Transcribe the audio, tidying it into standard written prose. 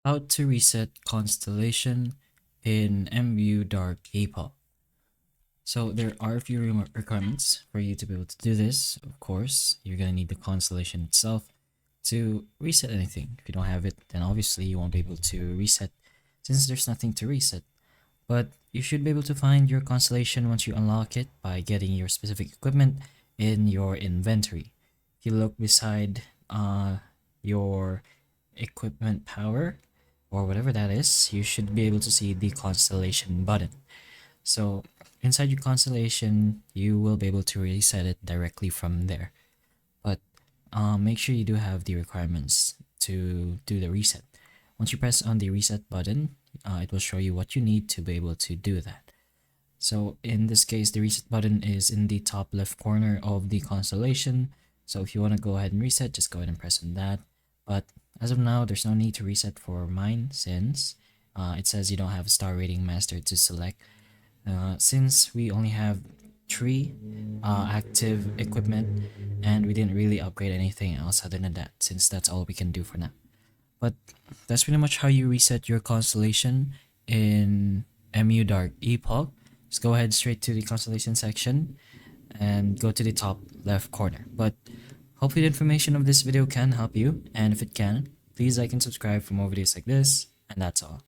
How to reset Constellation in MU Dark Epoch. So there are a few requirements for you to be able to do this. Of course, you're gonna need the Constellation itself to reset anything. If you don't have it, then obviously you won't be able to reset since there's nothing to reset. But you should be able to find your Constellation once you unlock it by getting your specific equipment in your inventory. If you look beside your equipment power or whatever that is, you should be able to see the Constellation button. So inside your Constellation, you will be able to reset it directly from there. But make sure you do have the requirements to do the reset. Once you press on the reset button, it will show you what you need to be able to do that. So in this case, the reset button is in the top left corner of the Constellation. So if you want to go ahead and reset, just go ahead and press on that. But as of now, there's no need to reset for mine since it says you don't have a star rating master to select. Since we only have 3 active equipment and we didn't really upgrade anything else other than that, since that's all we can do for now. But that's pretty much how you reset your Constellation in MU Dark Epoch. Just go ahead straight to the Constellation section and go to the top left corner. But hopefully the information of this video can help you, and if it can, please like and subscribe for more videos like this, and that's all.